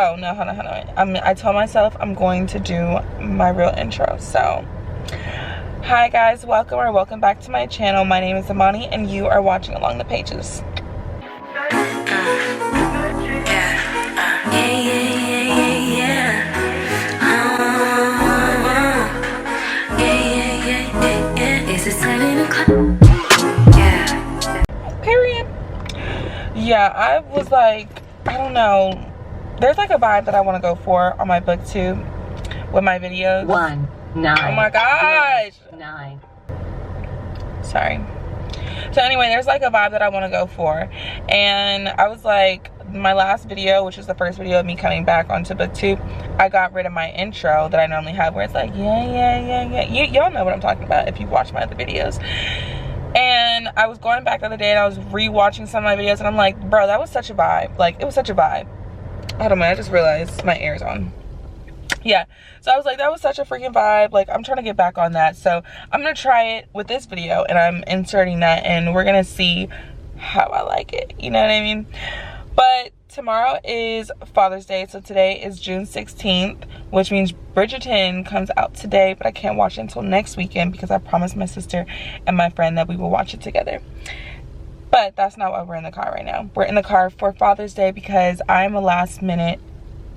Oh no, hold on. I told myself I'm going to do my real intro. So hi guys, welcome back to my channel. My name is Amani and you are watching Along the Pages. Period. Yeah, I was like, I don't know, there's like a vibe that I want to go for on my booktube with my videos. 1 9 Oh my gosh. 9. Sorry. So anyway, there's like a vibe that I want to go for, and I was like, my last video, which is the first video of me coming back onto booktube, I got rid of my intro that I normally have where it's like y'all know what I'm talking about if you watch my other videos. And I was going back the other day and I was rewatching some of my videos and I'm like, bro, that was such a vibe. Like, it was such a vibe. I don't know, I just realized my air's on. Yeah, so I was like, that was such a freaking vibe. Like, I'm trying to get back on that. So I'm gonna try it with this video and I'm inserting that and we're gonna see how I like it. You know what I mean? But tomorrow is Father's Day, so today is June 16th, which means Bridgerton comes out today, but I can't watch it until next weekend because I promised my sister and my friend that we will watch it together. But that's not why we're in the car right now. We're in the car for Father's Day because I'm a last minute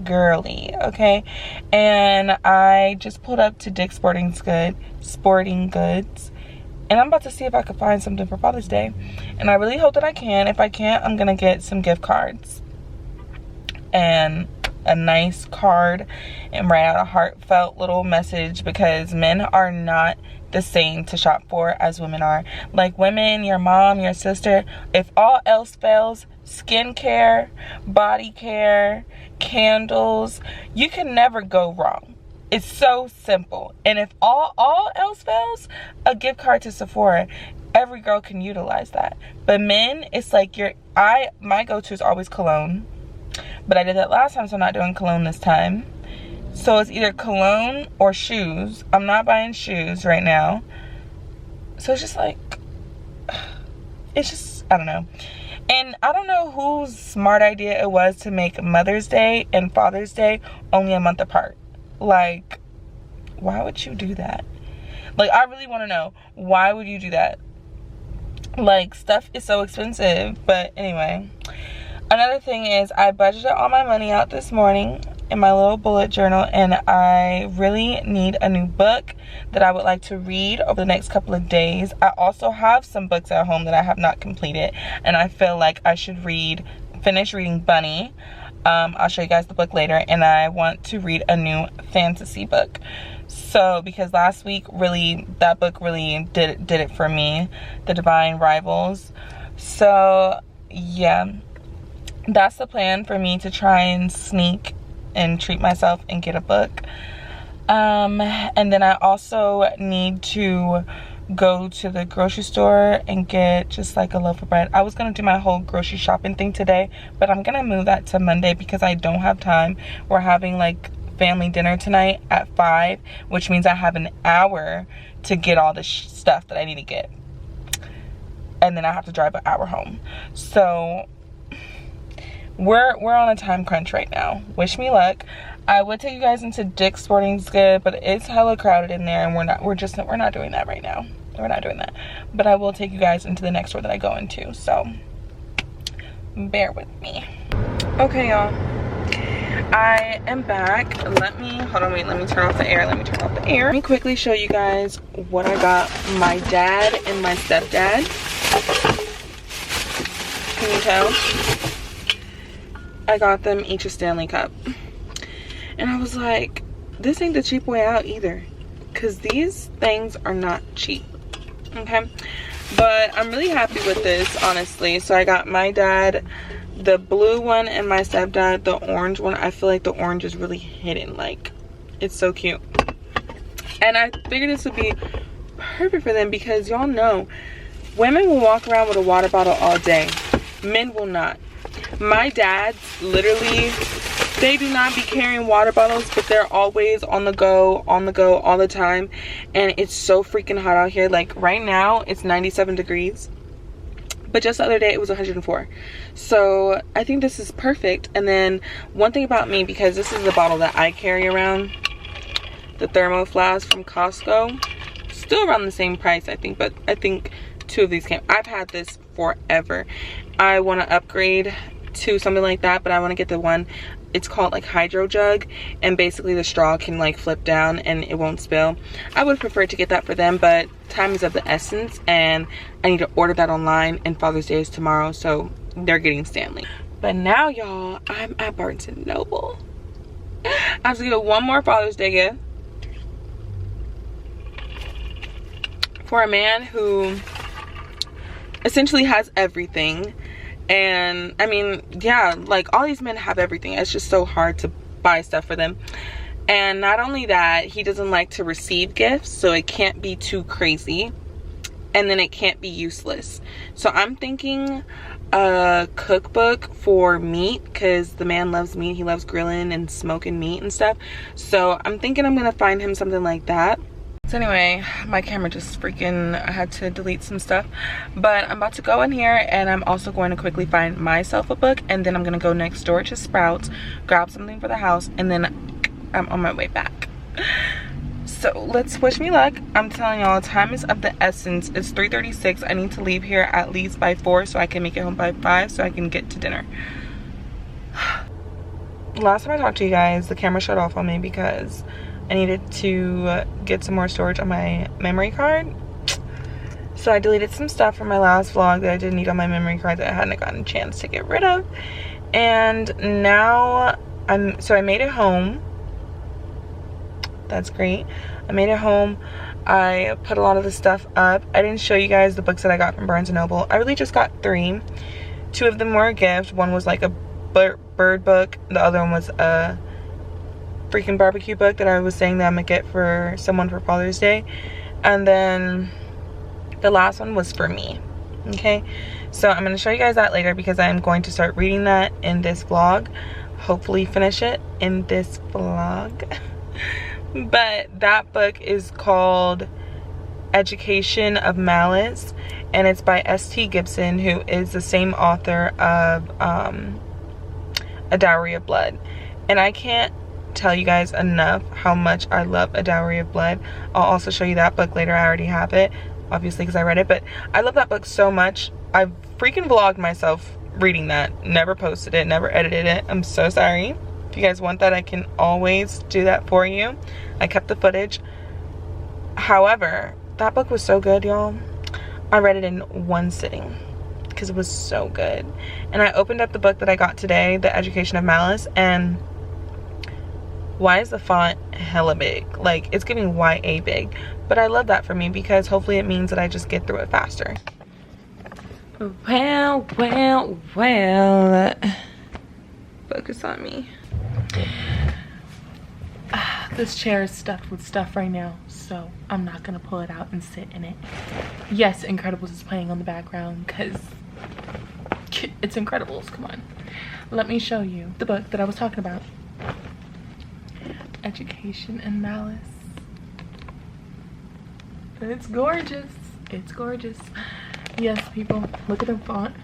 girly, okay? And I just pulled up to Dick's Sporting Goods, and I'm about to see if I can find something for Father's Day. And I really hope that I can. If I can't, I'm gonna get some gift cards and a nice card and write out a heartfelt little message, because men are not the same to shop for as women are. Like, women, your mom, your sister, if all else fails, skincare, body care, candles, you can never go wrong. It's so simple. And if all else fails, a gift card to Sephora, every girl can utilize that. But men, it's like my go-to is always cologne. But I did that last time, so I'm not doing cologne this time. So it's either cologne or shoes. I'm not buying shoes right now. So it's just like, it's just, I don't know. And I don't know whose smart idea it was to make Mother's Day and Father's Day only a month apart. Like, why would you do that? Like, I really want to know, why would you do that? Like, stuff is so expensive. But anyway, another thing is I budgeted all my money out this morning in my little bullet journal, and I really need a new book that I would like to read over the next couple of days. I also have some books at home that I have not completed, and I feel like I should finish reading Bunny. I'll show you guys the book later, and I want to read a new fantasy book. So, because last week, really, that book really did it for me, The Divine Rivals. So, yeah, that's the plan for me, to try and sneak and treat myself and get a book. And then I also need to go to the grocery store and get just like a loaf of bread. I was gonna do my whole grocery shopping thing today, but I'm gonna move that to Monday because I don't have time. We're having like family dinner tonight at 5, which means I have an hour to get all the stuff that I need to get, and then I have to drive an hour home. So we're on a time crunch right now. Wish me luck. I would take you guys into Dick's Sporting Goods, but it's hella crowded in there, and we're not doing that right now. We're not doing that. But I will take you guys into the next store that I go into, so bear with me. Okay, y'all. I am back. Let me turn off the air. Let me quickly show you guys what I got my dad and my stepdad. Can you tell? I got them each a Stanley Cup. And I was like, this ain't the cheap way out either, because these things are not cheap. Okay, but I'm really happy with this, honestly. So I got my dad the blue one and my stepdad the orange one. I feel like the orange is really hidden. Like, it's so cute. And I figured this would be perfect for them because y'all know women will walk around with a water bottle all day. Men will not. My dad's literally, they do not be carrying water bottles, but they're always on the go all the time. And it's so freaking hot out here. Like right now it's 97 degrees, but just the other day it was 104. So I think this is perfect. And then one thing about me, because this is the bottle that I carry around, the thermo flask from Costco, still around the same price I think, but I think 2 of these came. I've had this forever. I want to upgrade to something like that, but I want to get the one, it's called like hydro jug, and basically the straw can like flip down and it won't spill. I would prefer to get that for them, but time is of the essence and I need to order that online, and Father's Day is tomorrow, so they're getting Stanley. But now y'all, I'm at Barnes & Noble. I have to get one more Father's Day gift for a man who essentially has everything. And I mean, yeah, like all these men have everything. It's just so hard to buy stuff for them. And not only that, he doesn't like to receive gifts, so it can't be too crazy, and then it can't be useless. So I'm thinking a cookbook for meat, because the man loves meat. He loves grilling and smoking meat and stuff. So I'm thinking I'm gonna find him something like that. So anyway, my camera just freaking, I had to delete some stuff, but I'm about to go in here, and I'm also going to quickly find myself a book, and then I'm gonna go next door to Sprouts, grab something for the house, and then I'm on my way back. So let's wish me luck. I'm telling y'all, time is of the essence. It's 3:36. I need to leave here at least by 4 so I can make it home by 5 so I can get to dinner. Last time I talked to you guys, the camera shut off on me because I needed to get some more storage on my memory card. So I deleted some stuff from my last vlog that I didn't need on my memory card that I hadn't gotten a chance to get rid of. And now I made it home. That's great. I made it home. I put a lot of the stuff up. I didn't show you guys the books that I got from Barnes & Noble. I really just got 3. 2 of them were a gift. One was like a bird book. The other one was a freaking barbecue book that I was saying that I'm gonna get for someone for Father's Day. And then the last one was for me. Okay, so I'm gonna show you guys that later because I'm going to start reading that in this vlog. Hopefully finish it in this vlog. But that book is called Education of Malice, and it's by S.T. Gibson, who is the same author of A Dowry of Blood. And I can't tell you guys enough how much I love A Dowry of Blood. I'll also show you that book later. I already have it, obviously, because I read it, but I love that book so much. I freaking vlogged myself reading that. Never posted it, never edited it. I'm so sorry. If you guys want that, I can always do that for you. I kept the footage. However, that book was so good, y'all. I read it in one sitting because it was so good. And I opened up the book that I got today, The Education of Malice, and why is the font hella big? Like, it's giving YA big. But I love that for me because hopefully it means that I just get through it faster. Well. Focus on me. This chair is stuffed with stuff right now, so I'm not gonna pull it out and sit in it. Yes, Incredibles is playing on the background because it's Incredibles. Come on, let me show you the book that I was talking about. Education and Malice. It's gorgeous. It's gorgeous. Yes, people, look at the font.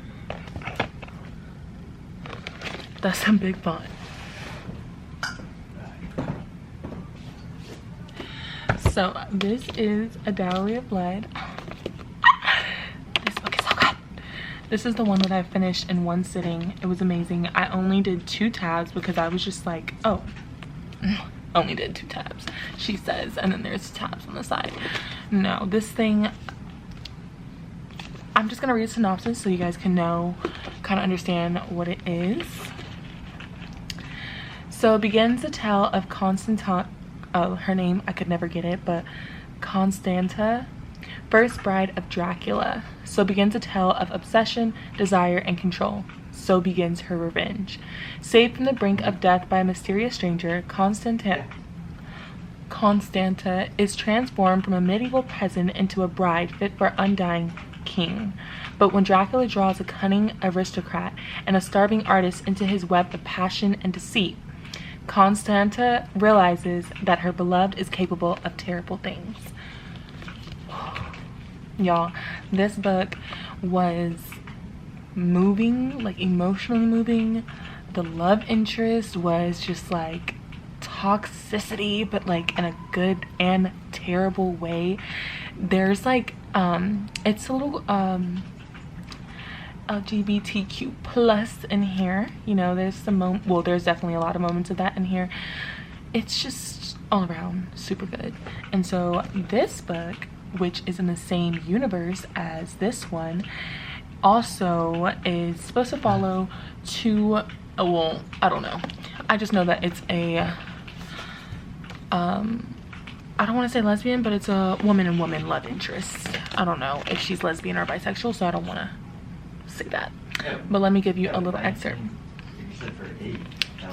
That's some big font. So this is A Dowry of Blood. This book is so good. This is the one that I finished in one sitting. It was amazing. I only did 2 tabs because I was just like, oh, only did 2 tabs, she says, and then there's tabs on the side. No, this thing, I'm just gonna read a synopsis so you guys can know, kind of understand what it is. So it begins to tell of her name, I could never get it, but Constanta, first bride of Dracula. So begins a tale of obsession, desire, and control. So begins her revenge. Saved from the brink of death by a mysterious stranger, Constanta is transformed from a medieval peasant into a bride fit for undying king. But when Dracula draws a cunning aristocrat and a starving artist into his web of passion and deceit, Constanta realizes that her beloved is capable of terrible things. Y'all, this book was moving, like emotionally moving. The love interest was just like toxicity, but like in a good and terrible way. There's like it's a little LGBTQ plus in here, you know. There's some well, there's definitely a lot of moments of that in here. It's just all around super good. And so this book, which is in the same universe as this one, also is supposed to follow two, well, I don't know, I just know that it's a I don't want to say lesbian, but it's a woman and woman love interest. I don't know if she's lesbian or bisexual, so I don't want to say that. But let me give you a little excerpt.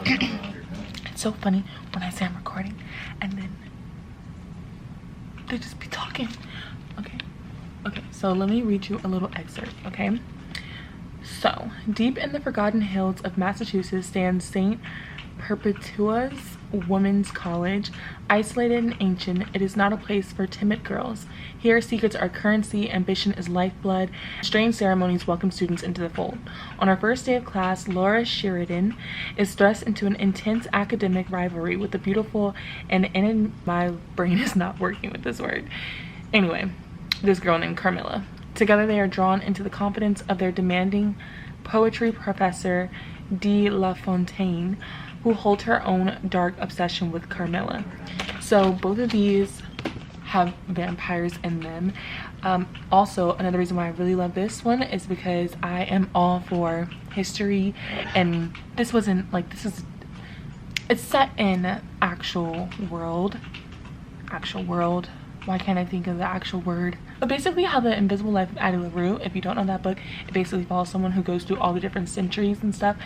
It's so funny when I say I'm recording and then they just be talking. Okay, so let me read you a little excerpt, okay? So, deep in the forgotten hills of Massachusetts stands St. Perpetua's Women's College. Isolated and ancient, it is not a place for timid girls. Here, secrets are currency, ambition is lifeblood, strange ceremonies welcome students into the fold. On her first day of class, Laura Sheridan is thrust into an intense academic rivalry with the beautiful and my brain is not working with this word. Anyway, this girl named Carmilla. Together, they are drawn into the confidence of their demanding poetry professor, De La Fontaine, who holds her own dark obsession with Carmilla. So both of these have vampires in them. Also, another reason why I really love this one is because I am all for history, and this wasn't like, it's set in actual world. Why can't I think of the actual word? But basically how The Invisible Life of Addie LaRue, if you don't know that book, it basically follows someone who goes through all the different centuries and stuff.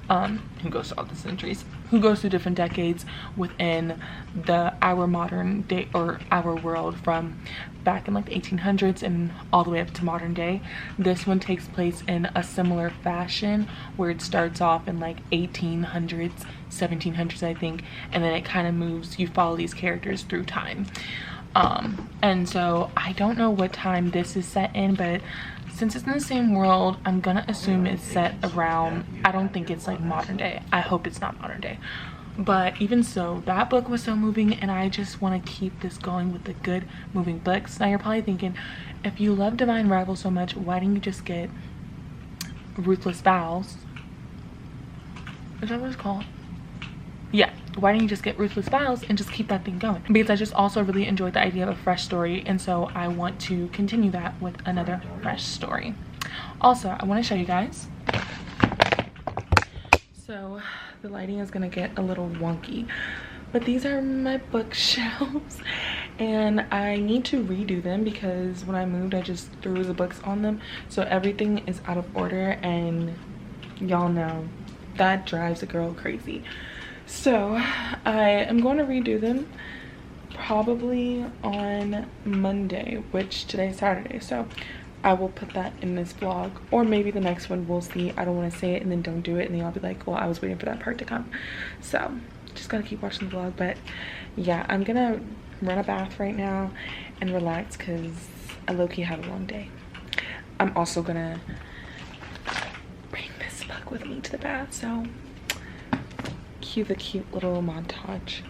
Who goes through different decades within our modern day, or our world, from back in like the 1800s and all the way up to modern day. This one takes place in a similar fashion, where it starts off in like 1800s, 1700s, I think, and then it kind of moves, you follow these characters through time. And so I don't know what time this is set in, but since it's in the same world, I'm gonna assume it's set around, I don't think it's like modern day. I hope it's not modern day. But even so, that book was so moving, and I just want to keep this going with the good moving books. Now you're probably thinking, if you love Divine Rival so much, why didn't you just get Ruthless Vows? Is that what it's called? Yeah, why didn't you just get Ruthless Vows and just keep that thing going? Because I just also really enjoyed the idea of a fresh story, and so I want to continue that with another fresh story. Also, I want to show you guys. So the lighting is gonna get a little wonky, but these are my bookshelves, and I need to redo them because when I moved, I just threw the books on them, so everything is out of order, and y'all know that drives a girl crazy. So I am going to redo them probably on Monday, which today's Saturday, so I will put that in this vlog, or maybe the next one, we'll see. I don't want to say it and then don't do it, and then I'll be like, well, I was waiting for that part to come. So just gotta keep watching the vlog. But yeah, I'm gonna run a bath right now and relax because I low-key had a long day. I'm also gonna bring this book with me to the bath, so cue the cute little montage.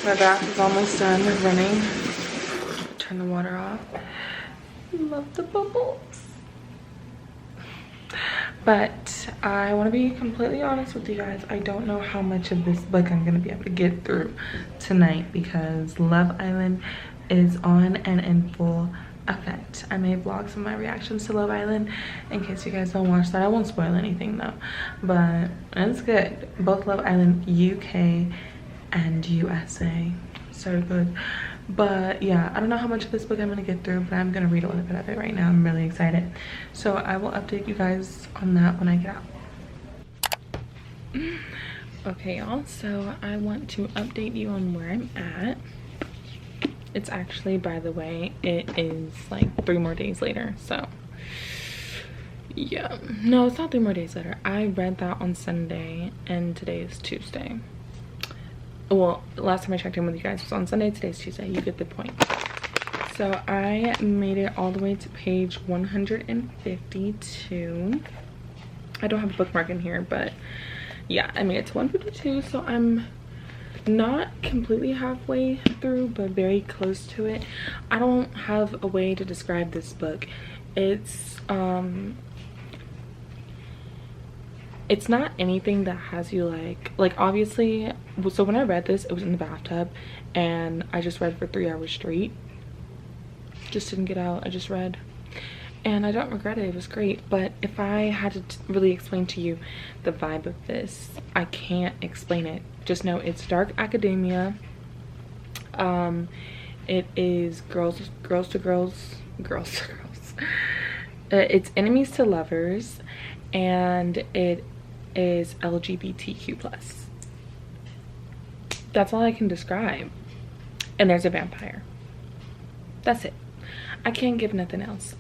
My bath is almost done running. Turn the water off. Love the bubbles. But I want to be completely honest with you guys. I don't know how much of this book I'm going to be able to get through tonight because Love Island is on and in full effect. I made vlogs of my reactions to Love Island in case you guys don't watch that. I won't spoil anything though, but it's good. Both Love Island UK and USA, so good. But yeah, I don't know how much of this book I'm gonna get through, but I'm gonna read a little bit of it right now. I'm really excited, so I will update you guys on that when I get out. Okay y'all, so I want to update you on where I'm at. It's actually, by the way, it is like 3 more days later, so yeah. No, it's not 3 more days later. I read that on Sunday and today is Tuesday. Well, last time I checked in with you guys was on Sunday. Today's Tuesday. You get the point. So I made it all the way to page 152. I don't have a bookmark in here, but yeah, I made it to 152. So I'm not completely halfway through, but very close to it. I don't have a way to describe this book. It's not anything that has you like obviously. So when I read this, it was in the bathtub and I just read for 3 hours straight. Just didn't get out. I just read and I don't regret it. It was great. But if I had to really explain to you the vibe of this, I can't explain it. Just know it's dark academia. It is girls to girls. It's enemies to lovers, and it is LGBTQ+. That's all I can describe. And there's a vampire. That's it. I can't give nothing else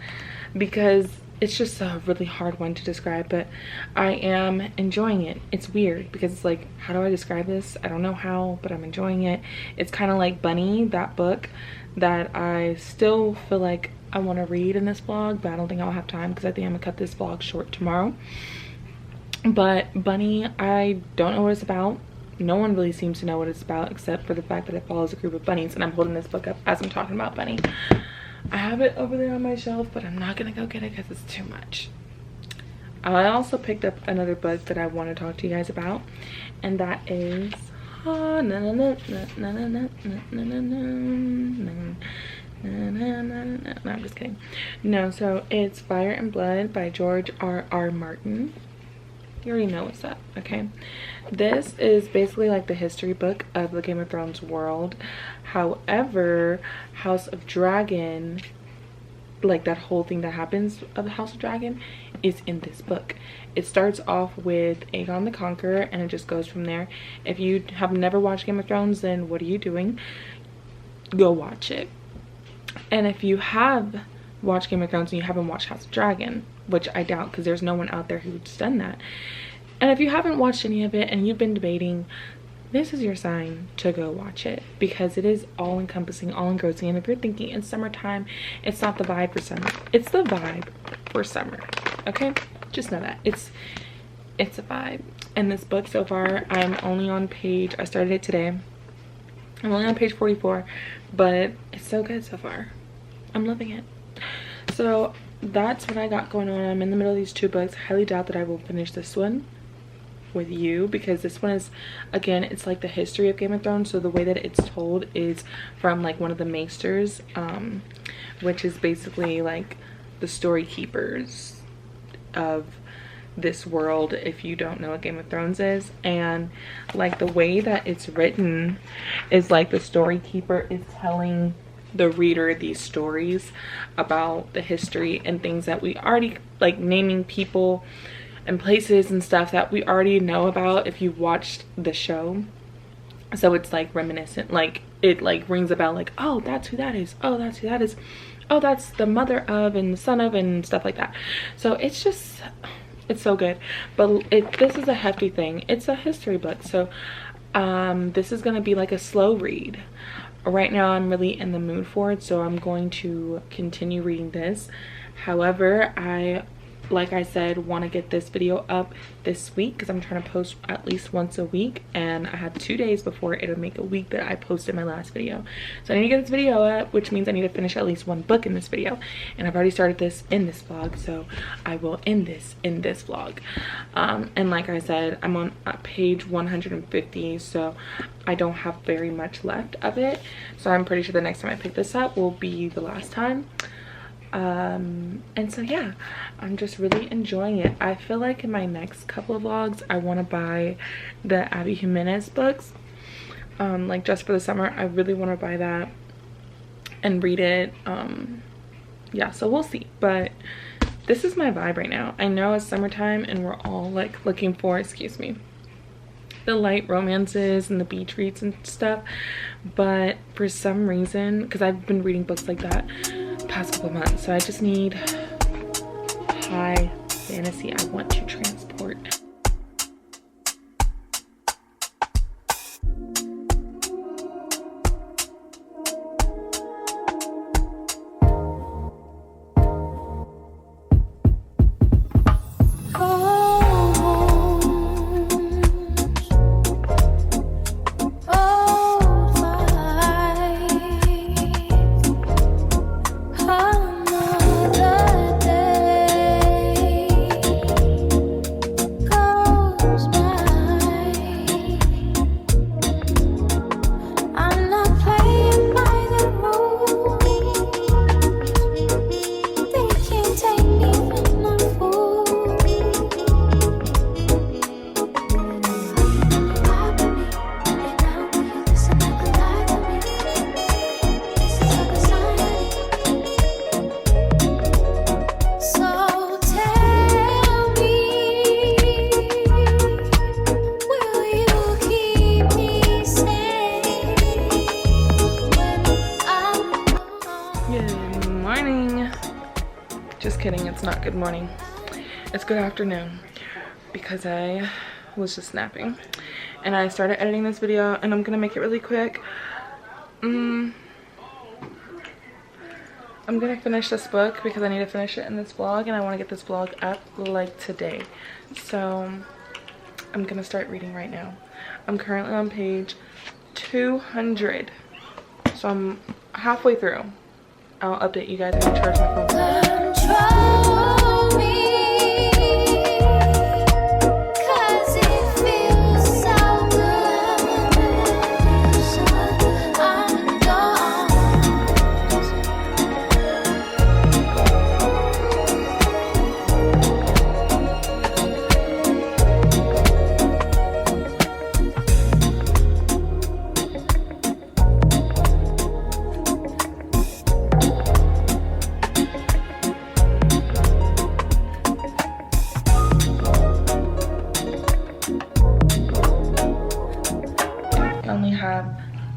because it's just a really hard one to describe, but I am enjoying it. It's weird because it's like, how do I describe this? I don't know how, but I'm enjoying it. It's kind of like Bunny, that book that I still feel like I want to read in this vlog, but I don't think I'll have time because I think I'm gonna cut this vlog short tomorrow. But Bunny, I don't know what it's about. No one really seems to know what it's about except for the fact that it follows a group of bunnies, and I'm holding this book up as I'm talking about Bunny. I have it over there on my shelf, but I'm not gonna go get it because it's too much. I also picked up another book that I want to talk to you guys about, and that is no, I'm just kidding. No, so it's Fire and Blood by George R.R. Martin. You already know what's up, okay? This is basically like the history book of the Game of Thrones world. However, House of Dragon, like that whole thing that happens of the House of Dragon, is in this book. It starts off with Aegon the Conqueror and it just goes from there. If you have never watched Game of Thrones, then what are you doing? Go watch it. And if you have watched Game of Thrones and you haven't watched House of Dragon, which I doubt because there's no one out there who's done that, and if you haven't watched any of it and you've been debating, this is your sign to go watch it because it is all encompassing, all engrossing. And if you're thinking it's summertime, it's not the vibe for summer. It's the vibe for summer, okay? Just know that it's a vibe. And this book so far, I'm only on page, I started it today, I'm only on page 44, but it's so good so far. I'm loving it. So that's what I got going on. I'm in the middle of these 2 books. Highly doubt that I will finish this one with you because this one is, again, it's like the history of Game of Thrones. So the way that it's told is from like one of the maesters, which is basically like the story keepers of this world, if you don't know what Game of Thrones is. And like the way that it's written is like the story keeper is telling the reader these stories about the history and things that we already, like naming people and places and stuff that we already know about if you watched the show. So it's like reminiscent, like it like rings a bell, like, oh, that's who that is, oh, that's who that is, oh, that's the mother of and the son of and stuff like that. So it's just, it's so good. But this is a hefty thing. It's a history book, so this is gonna be like a slow read. Right now I'm really in the mood for it, so I'm going to continue reading this. However, I like I said, want to get this video up this week because I'm trying to post at least once a week, and I had 2 days before it would make a week that I posted my last video. So I need to get this video up, which means I need to finish at least one book in this video, and I've already started this in this vlog, so I will end this in this vlog. And like I said, I'm on page 150, so I don't have very much left of it, so I'm pretty sure the next time I pick this up will be the last time. And so yeah, I'm just really enjoying it. I feel like in my next couple of vlogs I want to buy the Abby Jimenez books, like just for the summer. I really want to buy that and read it. Yeah, so we'll see, but this is my vibe right now. I know it's summertime and we're all like looking for, excuse me, the light romances and the beach reads and stuff, but for some reason, because I've been reading books like that past couple of months, so I just need high fantasy. I want to transport. Kidding, it's not good morning, it's good afternoon, because I was just napping and I started editing this video, and I'm gonna make it really quick. I'm gonna finish this book because I need to finish it in this vlog, and I want to get this vlog up like today, so I'm gonna start reading right now. I'm currently on page 200, so I'm halfway through. I'll update you guys when I charge my phone. Control me, 'cause it feels so good. I'm gone.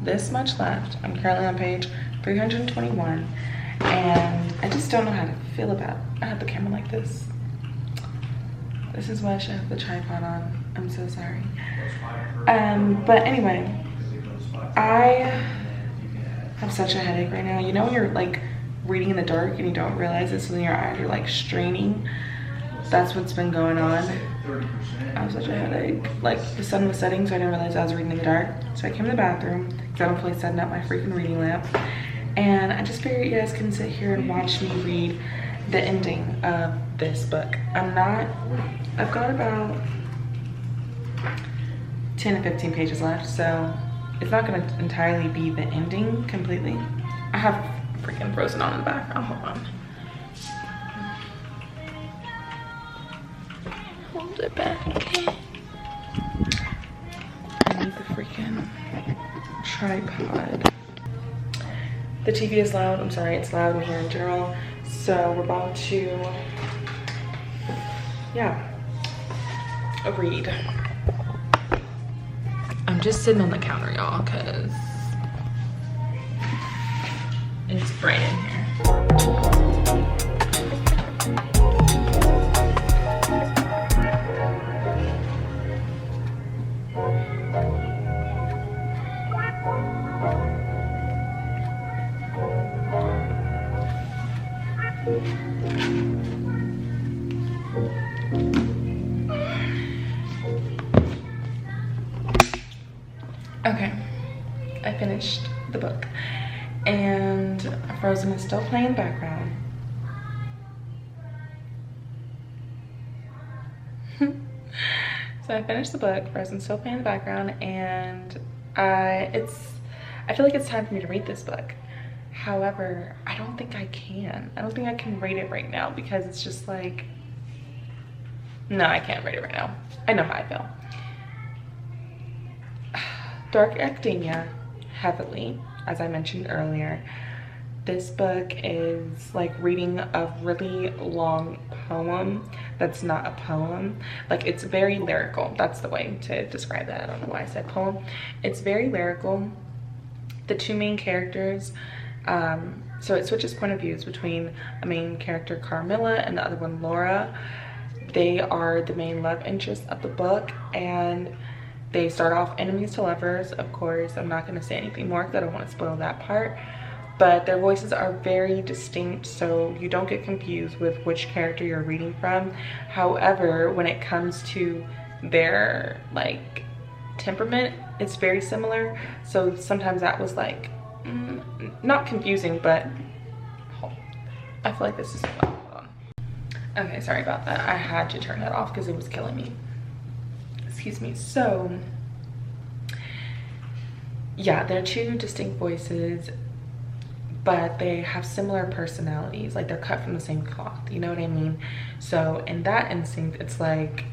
This much left. I'm currently on page 321, and I just don't know how to feel about it. I have the camera like this. This is why I should have the tripod on. I'm so sorry. But anyway, I have such a headache right now. You know when you're like reading in the dark and you don't realize it, so then your eyes are like straining? That's what's been going on. I have such a headache. Like, the sun was setting, so I didn't realize I was reading in the dark. So I came to the bathroom because I don't feel like setting up my freaking reading lamp. And I just figured you guys can sit here and watch me read the ending of this book. I've got about 10 to 15 pages left, so it's not gonna entirely be the ending completely. I have freaking Frozen on in the background, hold on. Hold it back. I need the freaking tripod. The TV is loud. I'm sorry, it's loud in here in general. So we're about to, yeah, read. I'm just sitting on the counter, y'all, because it's bright in here. Okay, I finished the book and Frozen is still playing background. So I finished the book, Frozen's still playing in the background, and I feel like it's time for me to read this book. However, I don't think I can. I don't think I can read it right now because it's just like, no, I can't read it right now. I know how I feel. Dark academia, heavily, as I mentioned earlier. This book is like reading a really long poem that's not a poem. Like, it's very lyrical. That's the way to describe that. I don't know why I said poem. It's very lyrical. The two main characters, so it switches point of views between a main character, Carmilla, and the other one, Laura. They are the main love interest of the book, and they start off enemies to lovers. Of course, I'm not going to say anything more because I don't want to spoil that part. But their voices are very distinct, so you don't get confused with which character you're reading from. However, when it comes to their like temperament, it's very similar. So sometimes that was like not confusing, but I feel like this is okay, sorry about that. I had to turn that off because it was killing me. Excuse me. So yeah, they're two distinct voices, but they have similar personalities. Like, they're cut from the same cloth, you know what I mean? So in that instinct, it's like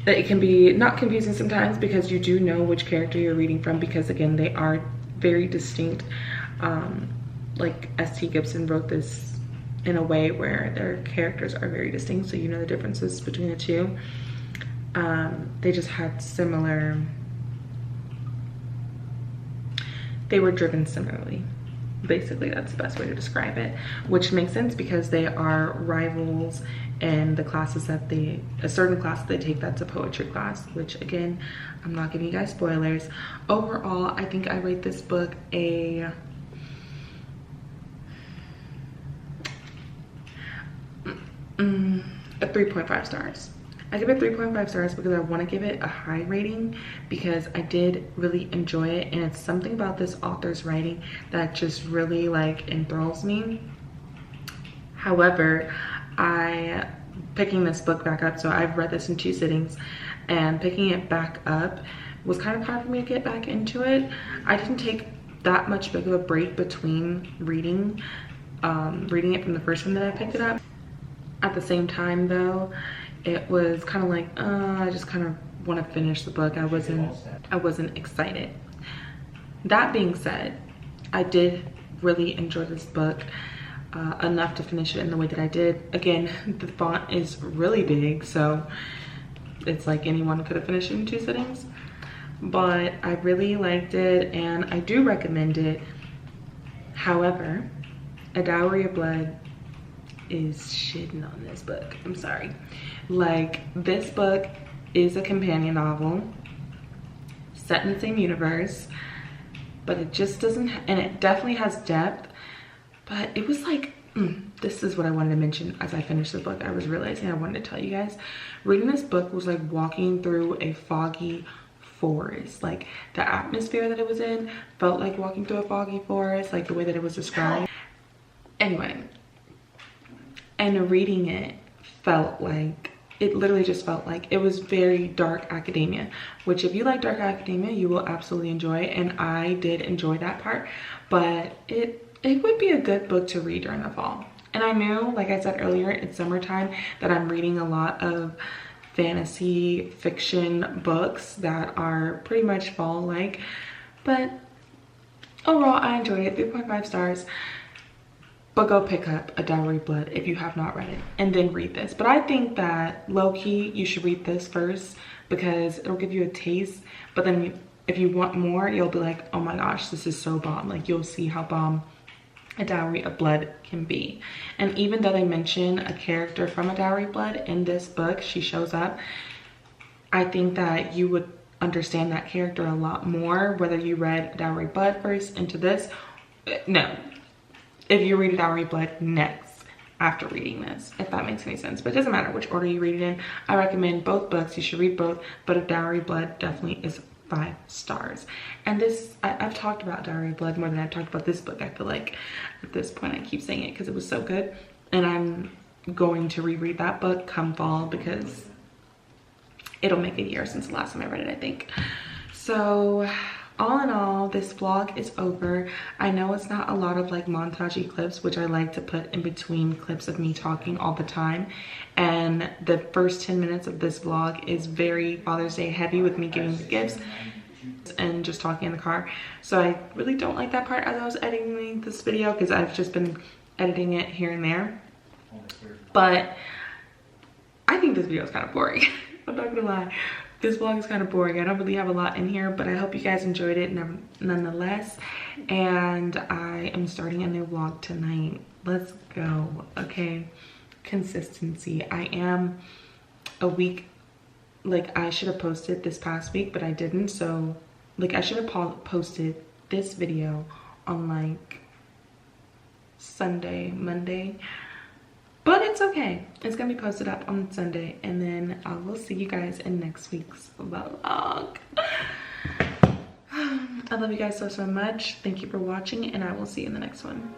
it can be not confusing sometimes because you do know which character you're reading from, because again, they are very distinct. Like S.T. Gibson wrote this in a way where their characters are very distinct, so you know the differences between the two. They just had similar, they were driven similarly. Basically, that's the best way to describe it, which makes sense because they are rivals in the classes that a certain class they take, that's a poetry class, which again, I'm not giving you guys spoilers. Overall, I think I rate this book a 3.5 stars. I give it 3.5 stars because I want to give it a high rating because I did really enjoy it, and it's something about this author's writing that just really like enthralls me. However, picking this book back up, so I've read this in 2 sittings, and picking it back up was kind of hard for me to get back into it. I didn't take that much big of a break between reading it from the first one that I picked it up. At the same time though, it was kind of like, I just kind of want to finish the book. I wasn't excited. That being said, I did really enjoy this book enough to finish it in the way that I did. Again, the font is really big, so it's like anyone could have finished it in 2 sittings. But I really liked it, and I do recommend it. However, A Dowry of Blood is shitting on this book. I'm sorry. Like, this book is a companion novel set in the same universe, but it just doesn't, and it definitely has depth, but it was like, this is what I wanted to mention as I finished the book. I was realizing I wanted to tell you guys, reading this book was like walking through a foggy forest. Like, the atmosphere that it was in felt like walking through a foggy forest, like the way that it was described. Anyway, and reading it felt like, it literally just felt like it was very dark academia, which if you like dark academia, you will absolutely enjoy, and I did enjoy that part. But it would be a good book to read during the fall. And I knew, like I said earlier, it's summertime, that I'm reading a lot of fantasy fiction books that are pretty much fall-like, but overall I enjoyed it. 3.5 stars. But go pick up A Dowry of Blood if you have not read it, and then read this. But I think that low-key you should read this first because it'll give you a taste, but then if you want more, you'll be like, oh my gosh, this is so bomb. Like, you'll see how bomb A Dowry of Blood can be. And even though they mention a character from A Dowry of Blood in this book, she shows up, I think that you would understand that character a lot more whether you read A Dowry of Blood first into this. No. If you read A Dowry of Blood next after reading this, if that makes any sense. But it doesn't matter which order you read it in. I recommend both books. You should read both, but A Dowry of Blood definitely is 5 stars. And this, I've talked about Dowry of Blood more than I've talked about this book. I feel like at this point I keep saying it because it was so good, and I'm going to reread that book come fall because it'll make a year since the last time I read it, I think. So all in all, this vlog is over. I know it's not a lot of like montagey clips, which I like to put in between clips of me talking all the time. And the first 10 minutes of this vlog is very Father's Day heavy with me giving the gifts and just talking in the car. So I really don't like that part as I was editing this video because I've just been editing it here and there. But I think this video is kind of boring. I'm not gonna lie. This vlog is kind of boring. I don't really have a lot in here, but I hope you guys enjoyed it nonetheless. And I am starting a new vlog tonight. Let's go, okay? Consistency. I am a week, like I should have posted this past week, but I didn't. So like I should have posted this video on like Sunday, Monday. But it's okay. It's gonna be posted up on Sunday, and then I will see you guys in next week's vlog. I love you guys so much. Thank you for watching, and I will see you in the next one.